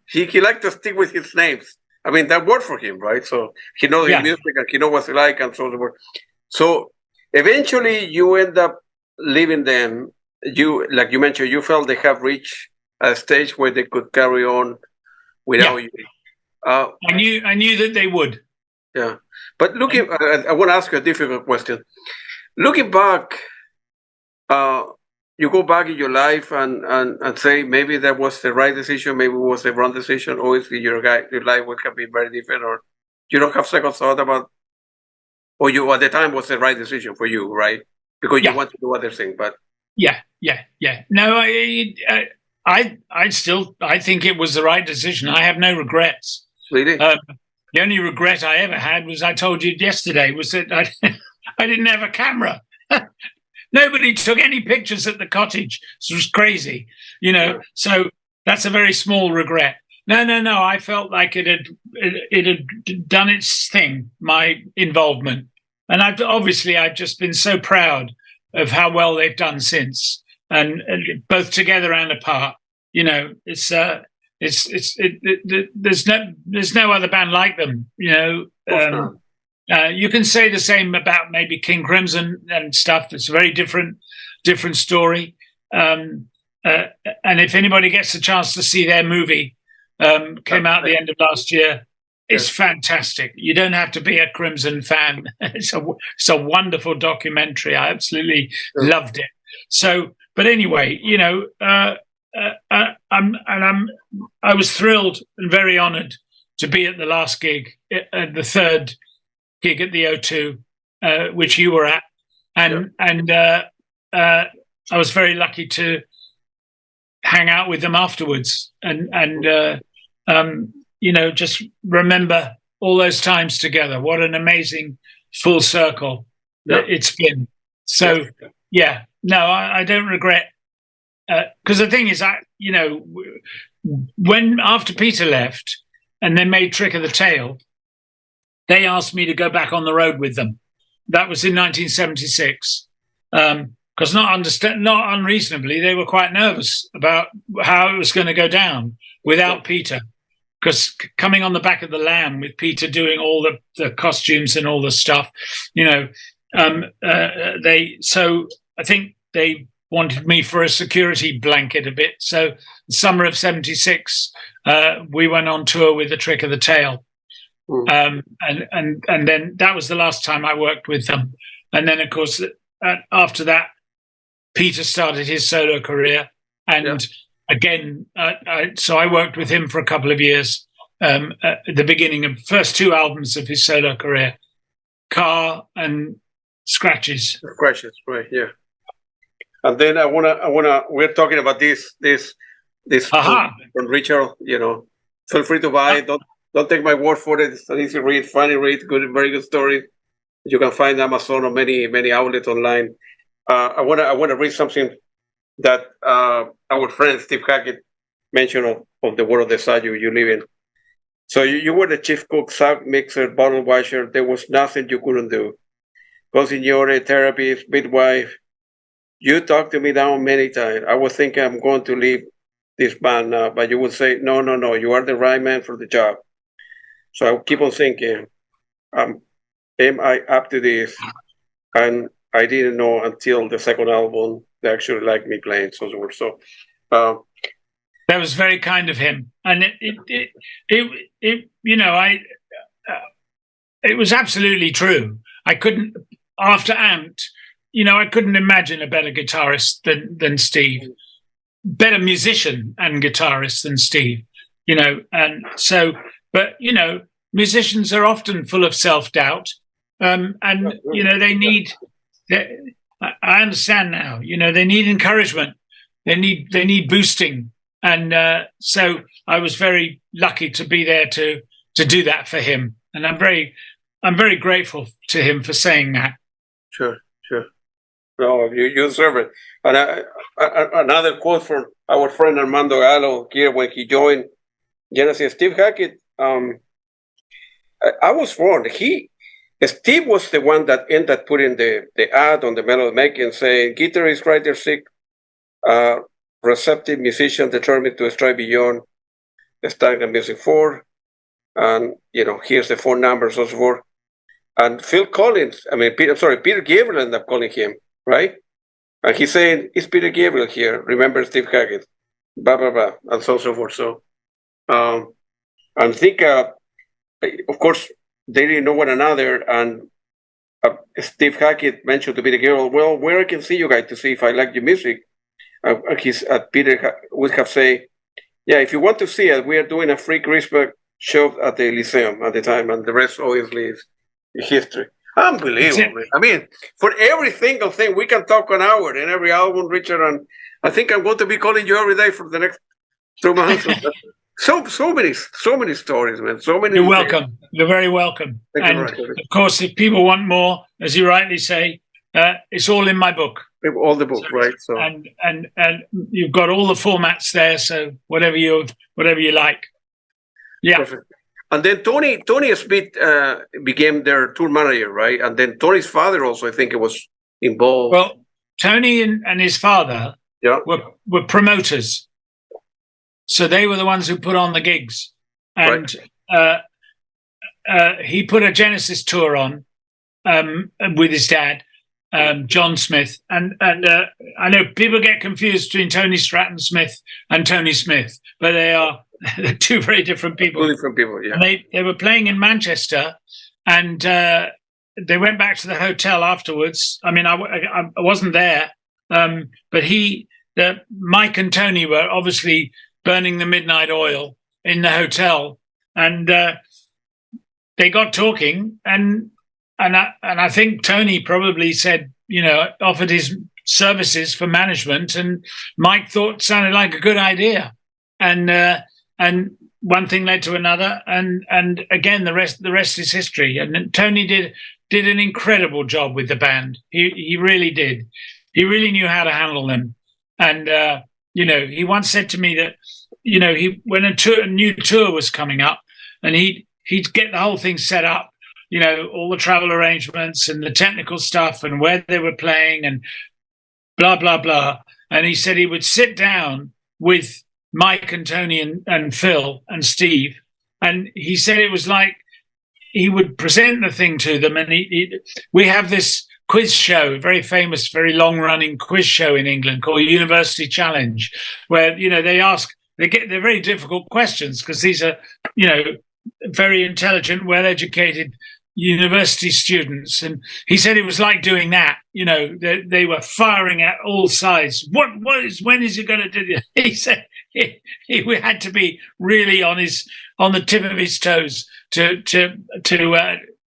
He liked to stick with his names. I mean, that worked for him, right? So he knows his music and he knows what he like and so on. So eventually you end up leaving them. You, like you mentioned, you felt they have reached a stage where they could carry on without you. I knew that they would. Yeah. But looking, I want to ask you a difficult question. Looking back, you go back in your life and say maybe that was the right decision, maybe it was the wrong decision. Obviously, your life would have been very different, or you don't have second thought about, or you at the time was the right decision for you, right? Because you want to do other things, but yeah. No, I still think it was the right decision. I have no regrets. Really? The only regret I ever had was I told you yesterday was that I didn't have a camera. Nobody took any pictures at the cottage. It was crazy, So that's a very small regret. No. I felt like it had done its thing, my involvement, and I've just been so proud of how well they've done since, and both together and apart. There's no other band like them. You can say the same about maybe King Crimson and stuff. It's a very different story. And if anybody gets a chance to see their movie, came out at the end of last year, it's fantastic. You don't have to be a Crimson fan. It's a wonderful documentary. I absolutely loved it. So, but anyway, I was thrilled and very honoured to be at the last gig, the third gig at the O2, which you were at, and I was very lucky to hang out with them afterwards, and just remember all those times together. What an amazing full circle that it's been. So I don't regret, because the thing is, when after Peter left and they made Trick of the Tail, they asked me to go back on the road with them. That was in 1976. Because not unreasonably, they were quite nervous about how it was going to go down without Peter. Because coming on the back of the Lamb with Peter doing all the costumes and all the stuff, so I think they wanted me for a security blanket a bit. So the summer of 76, we went on tour with the Trick of the Tail. And then that was the last time I worked with them. And then, of course, after that, Peter started his solo career. And again, so I worked with him for a couple of years at the beginning of first two albums of his solo career, Car and Scratches. Scratches, right, yeah. And then we're talking about this from Richard, feel free to buy it. Don't take my word for it. It's an easy read, funny read, good, very good story. You can find Amazon or many outlets online. I want to read something that our friend Steve Hackett mentioned of the world of the side you live in. So you were the chief cook, sound mixer, bottle washer. There was nothing you couldn't do. Consigliere, therapist, midwife. You talked to me down many times. I was thinking I'm going to leave this band now, but you would say, no, you are the right man for the job. So I keep on thinking, am I up to this? And I didn't know until the second album they actually liked me playing. So that was very kind of him, and it was absolutely true. I couldn't, after Ant, I couldn't imagine a better guitarist than Steve, better musician and guitarist than Steve. And so. But, musicians are often full of self-doubt. And, they need, I understand now, they need encouragement. They need boosting. And so I was very lucky to be there to do that for him. And I'm very grateful to him for saying that. Sure. No, you deserve it. And another quote from our friend Armando Gallo here when he joined Genesis, Steve Hackett, I was wrong. Steve was the one that ended up putting the ad on the Melody Making saying, guitarist, writer, sick, receptive musician determined to strive beyond the stagnant music form. And, here's the phone numbers, so forth. And Peter Gabriel ended up calling him, right? And he's saying, it's Peter Gabriel here. Remember Steve Hackett, blah, blah, blah, and so forth. So, and I think, of course, they didn't know one another. And Steve Hackett mentioned to Peter Gabriel, well, where I can see you guys to see if I like your music. Peter would have said, yeah, if you want to see it, we are doing a free Christmas show at the Lyceum at the time, and the rest obviously is history. Unbelievable. I mean, for every single thing, we can talk an hour in every album, Richard, and I think I'm going to be calling you every day for the next 2 months. so many stories, man. So many. You're welcome. You're very welcome. And of course, if people want more, as you rightly say, it's all in my book. All the books, right? So and you've got all the formats there. So whatever you like. Yeah. Perfect. And then Tony Smith became their tour manager, right? And then Tony's father also, I think, it was involved. Well, Tony and his father were promoters, so they were the ones who put on the gigs. And he put a Genesis tour on with his dad, John Smith, and I know people get confused between Tony Stratton Smith and Tony Smith, but they're two very different people. Different people, yeah. And they were playing in Manchester, and they went back to the hotel afterwards. I mean, I wasn't there, but Mike and Tony were obviously burning the midnight oil in the hotel, and they got talking, and I think Tony probably said, offered his services for management, and Mike thought it sounded like a good idea, and one thing led to another, and again the rest is history. And Tony did an incredible job with the band. He really did. He really knew how to handle them. And he once said to me that when a new tour was coming up, and he'd get the whole thing set up, all the travel arrangements and the technical stuff and where they were playing and blah blah blah. And he said he would sit down with Mike and Tony and Phil and Steve, and he said it was like he would present the thing to them, and we have this quiz show, very famous, very long-running quiz show in England called University Challenge, where they get very difficult questions because these are very intelligent, well-educated university students, and he said it was like doing that. They were firing at all sides. When is he going to do this? He said he had to be really on the tip of his toes to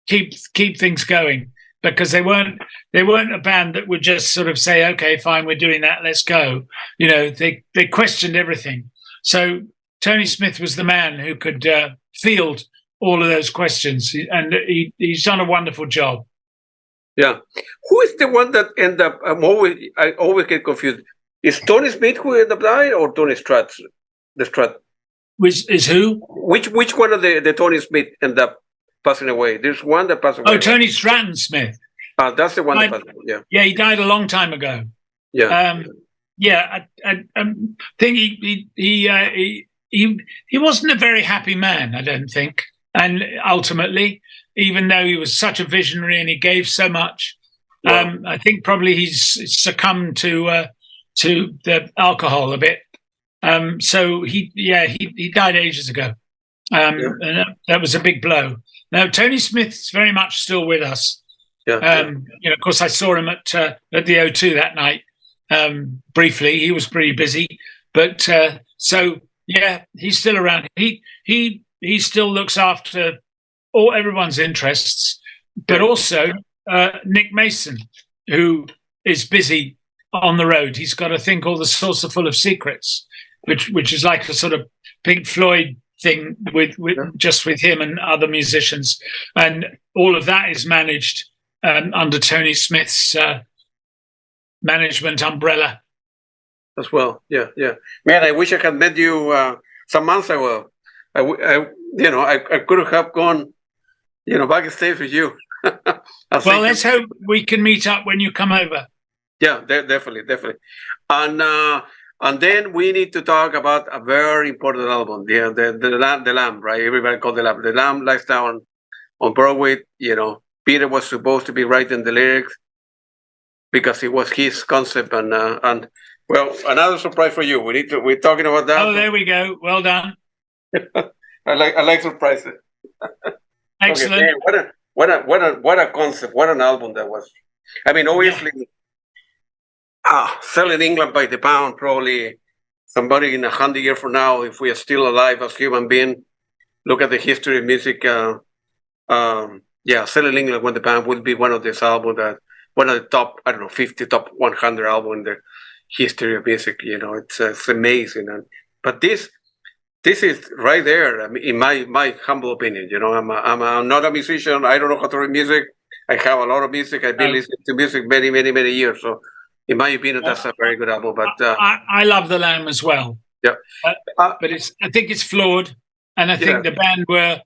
keep things going, because they weren't a band that would just sort of say, okay, fine, we're doing that, let's go. They questioned everything. So Tony Smith was the man who could field all of those questions, and he's done a wonderful job. Yeah. Who is the one that ended up, I always get confused. Is Tony Smith who ended up dying, or Tony Strat? The Strat? Which is who? Which one of the Tony Smith ended up passing away? There's one that passed away. Oh, Tony Stratton Smith. That's the one that passed away, yeah. Yeah, he died a long time ago. Yeah. I think he wasn't a very happy man, I don't think. And ultimately, even though he was such a visionary and he gave so much, I think probably he's succumbed to the alcohol a bit. So he died ages ago, and that was a big blow. Now Tony Smith's very much still with us. Of course, I saw him at the O2 that night briefly. He was pretty busy, but he's still around. He still looks after everyone's interests, but also Nick Mason, who is busy on the road. He's got a thing called The Saucer Full of Secrets, which is like a sort of Pink Floyd thing with him and other musicians, and all of that is managed under Tony Smith's management umbrella as well. Yeah. Man, I wish I had met you some months ago. I could have gone, backstage with you. Let's hope we can meet up when you come over. Yeah, definitely. And then we need to talk about a very important album, the Lamb, right? Everybody called the Lamb. The Lamb lies down on Broadway. Peter was supposed to be writing the lyrics because it was his concept, and well, another surprise for you. We're talking about that. Oh, there we go. Well done. I like surprises. Excellent. Okay, what a concept! What an album that was. I mean, obviously, selling England by the pound. Probably somebody in 100 years from now, if we are still alive as human beings, look at the history of music. Selling England by the pound will be one of these albums that one of the top, 50, top 100 album in the history of music. It's amazing. But this is right there. I mean, in my humble opinion. I'm not a musician. I don't know how to read music. I have a lot of music. I've been listening to music many, many, many years. So, in my opinion, that's a very good album. But I love The Lamb as well. Yeah, but I think it's flawed, and I think the band were,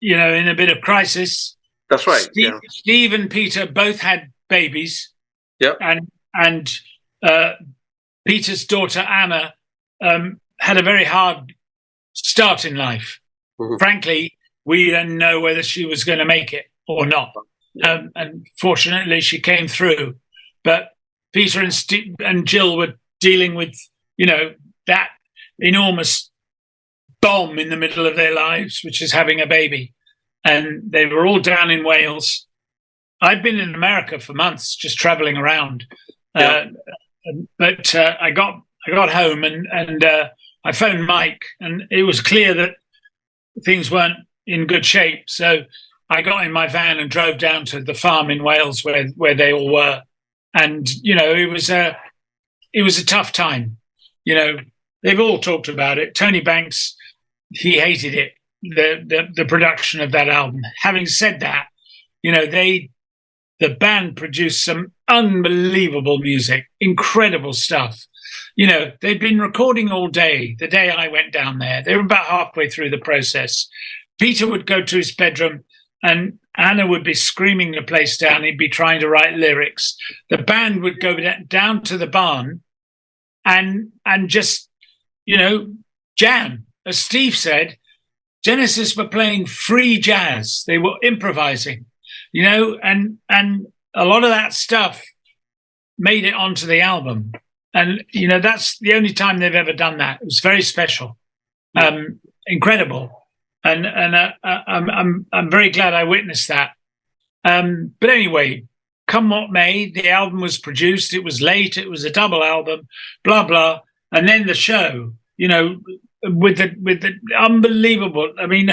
in a bit of crisis. That's right. Steve and Peter both had babies. Yeah, and Peter's daughter Anna had a very hard start in life. Mm-hmm. Frankly, we didn't know whether she was going to make it or not. And fortunately, she came through. But Peter and Jill were dealing with, that enormous bomb in the middle of their lives, which is having a baby. And they were all down in Wales. I'd been in America for months, just traveling around. But I got home and I phoned Mike, and it was clear that things weren't in good shape. So I got in my van and drove down to the farm in Wales where they all were. And, it was a tough time. They've all talked about it. Tony Banks, he hated it, the production of that album. Having said that, the band produced some unbelievable music, incredible stuff. They'd been recording all day. The day I went down there, they were about halfway through the process. Peter would go to his bedroom and Anna would be screaming the place down. He'd be trying to write lyrics. The band would go down to the barn and just, jam. As Steve said, Genesis were playing free jazz. They were improvising, and a lot of that stuff made it onto the album. And, that's the only time they've ever done that. It was very special, incredible. And I'm very glad I witnessed that. But anyway, come what may, the album was produced. It was late. It was a double album, blah, blah. And then the show, with the unbelievable. I mean,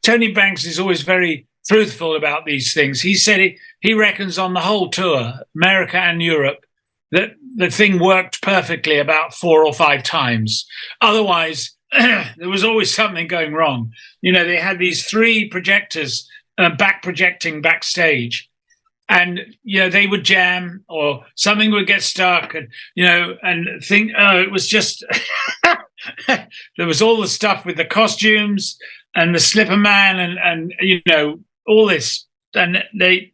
Tony Banks is always very truthful about these things. He said he reckons on the whole tour, America and Europe, that the thing worked perfectly about 4 or 5 times. Otherwise, there was always something going wrong. They had these 3 projectors back projecting backstage, and they would jam or something would get stuck, and and think it was just there was all the stuff with the costumes and the Slipper Man and all this, and they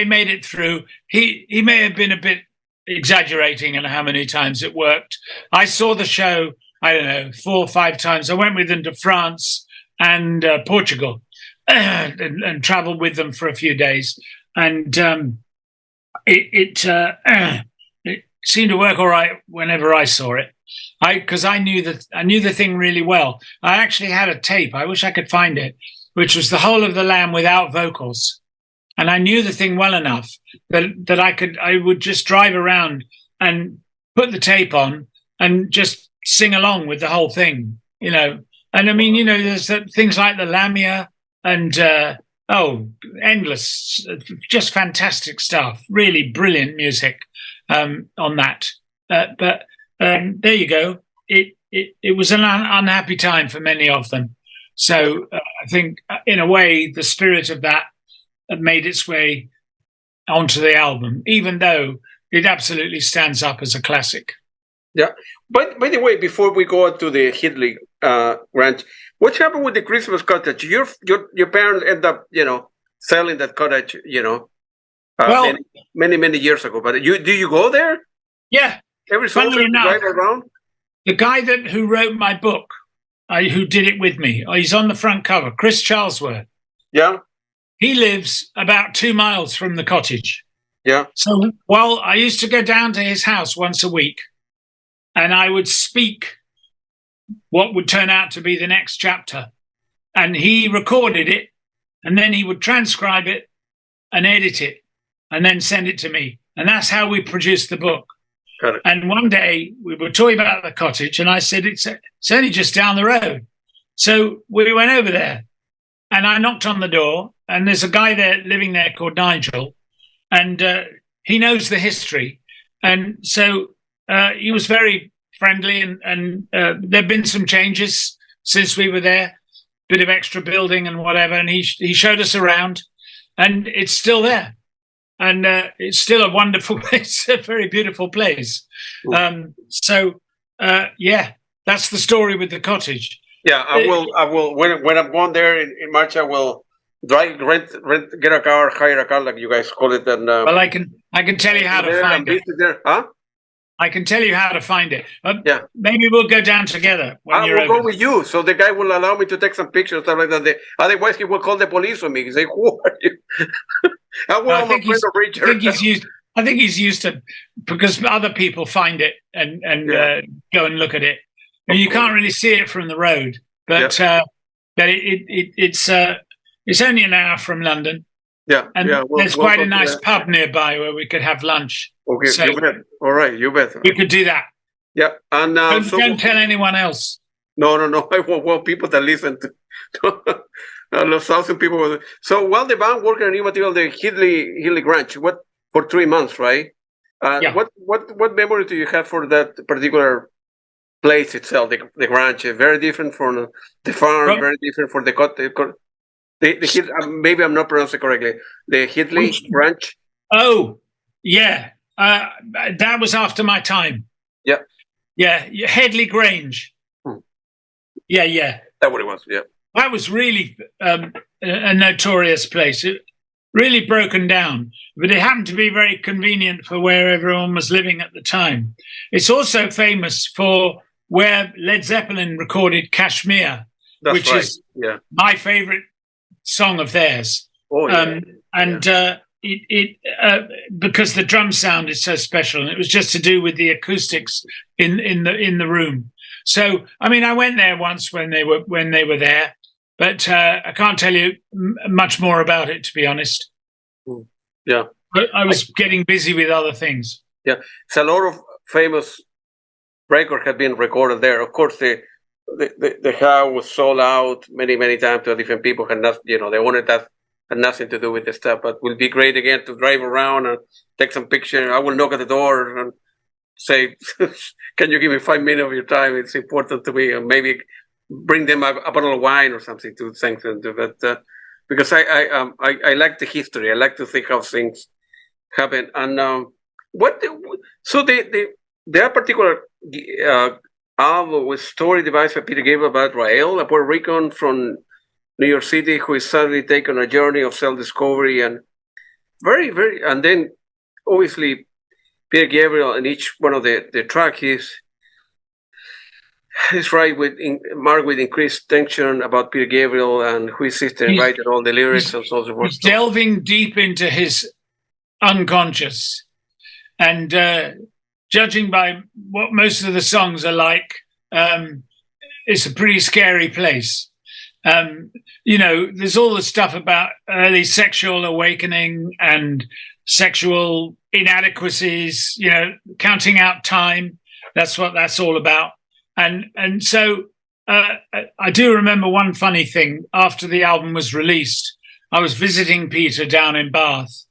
made it through. He may have been a bit exaggerating in how many times it worked. I saw the show, I don't know, 4 or 5 times. I went with them to France and Portugal and traveled with them for a few days. And it seemed to work all right whenever I saw it. Because I knew the thing really well. I actually had a tape, I wish I could find it, which was the whole of The Lamb without vocals. And I knew the thing well enough that I would just drive around and put the tape on and just sing along with the whole thing, And I mean, there's things like the Lamia and, endless, just fantastic stuff, really brilliant music on that. But there you go. It was an unhappy time for many of them. So I think, in a way, the spirit of that made its way onto the album, even though it absolutely stands up as a classic. Yeah. But by the way, before we go to the Hidley Ranch, what happened with the Christmas cottage? Your parents end up, selling that cottage, Well, many years ago. But do you go there? Yeah. Every so often drive around? The guy who wrote my book, who did it with me, he's on the front cover, Chris Charlesworth. Yeah. He lives about 2 miles from the cottage. Yeah. So, well, I used to go down to his house once a week, and I would speak what would turn out to be the next chapter. And he recorded it, and then he would transcribe it and edit it, and then send it to me. And that's how we produced the book. Got it. And one day we were talking about the cottage, and I said, it's only just down the road. So we went over there, and I knocked on the door, and there's a guy there living there called Nigel, and he knows the history. And so he was very friendly, and there've been some changes since we were there, bit of extra building and whatever. And he showed us around, and it's still there. And it's still a wonderful place, a very beautiful place. Yeah, that's the story with the cottage. Yeah, I will. When I'm going there in March, I will get a car, hire a car, like you guys call it. And well, I can tell you how to find it. There, huh? I can tell you how to find it. Yeah. Maybe we'll go down together. I will go with you, so the guy will allow me to take some pictures, stuff like that. Otherwise, he will call the police on me. He say, "Who are you?" I think he's used to, because other people find it and go and look at it. And you can't really see it from the road, but it's only an hour from London. Yeah, and there's quite a nice pub nearby where we could have lunch. Okay, so you bet. All right, you bet. We could do that. Yeah, and don't tell anyone else. No. I want people that listen to. 1,000 people. So while the band working on new material, the Headley Grange, for 3 months, right? Yeah. What memory do you have for that particular place itself? The Grange, very different from the farm, very different for the maybe I'm not pronouncing it correctly. The Headley Grange. Oh, yeah. That was after my time. Yeah. Yeah, Headley Grange. Yeah. That's what it was, yeah. That was really a notorious place. It really broken down, but it happened to be very convenient for where everyone was living at the time. It's also famous for where Led Zeppelin recorded Kashmir, which is my favorite song of theirs. Oh, yeah. Because the drum sound is so special, and it was just to do with the acoustics in the room. So, I mean, I went there once when they were there, but I can't tell you much more about it, to be honest. Yeah, I was getting busy with other things. Yeah, so a lot of famous records have been recorded there. Of course, the house was sold out many times to different people, and they wanted that. Had nothing to do with the stuff, but it will be great again to drive around and take some pictures. I will knock at the door and say, "Can you give me 5 minutes of your time? It's important to me." And maybe bring them a bottle of wine or something to thank them. But because I like the history, I like to think how things happen. And their particular album was story devised by Peter Gabriel about Rael, a Puerto Rican from New York City, who is suddenly taken on a journey of self-discovery, and and then obviously Peter Gabriel in each one of the track is marked with increased tension about Peter Gabriel and who his sister invited all the lyrics and so on. He's delving deep into his unconscious, and judging by what most of the songs are like, it's a pretty scary place. There's all the stuff about early sexual awakening and sexual inadequacies, counting out time. That's what that's all about. And so I do remember one funny thing. After the album was released, I was visiting Peter down in Bath,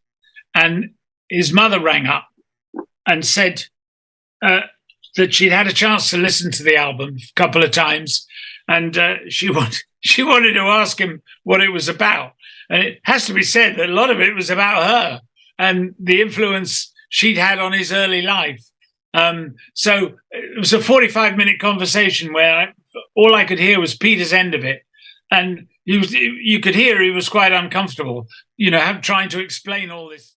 and his mother rang up and said that she'd had a chance to listen to the album a couple of times, and she wanted to ask him what it was about. And it has to be said that a lot of it was about her and the influence she'd had on his early life. So it was a 45-minute conversation where all I could hear was Peter's end of it. And you could hear he was quite uncomfortable, trying to explain all this.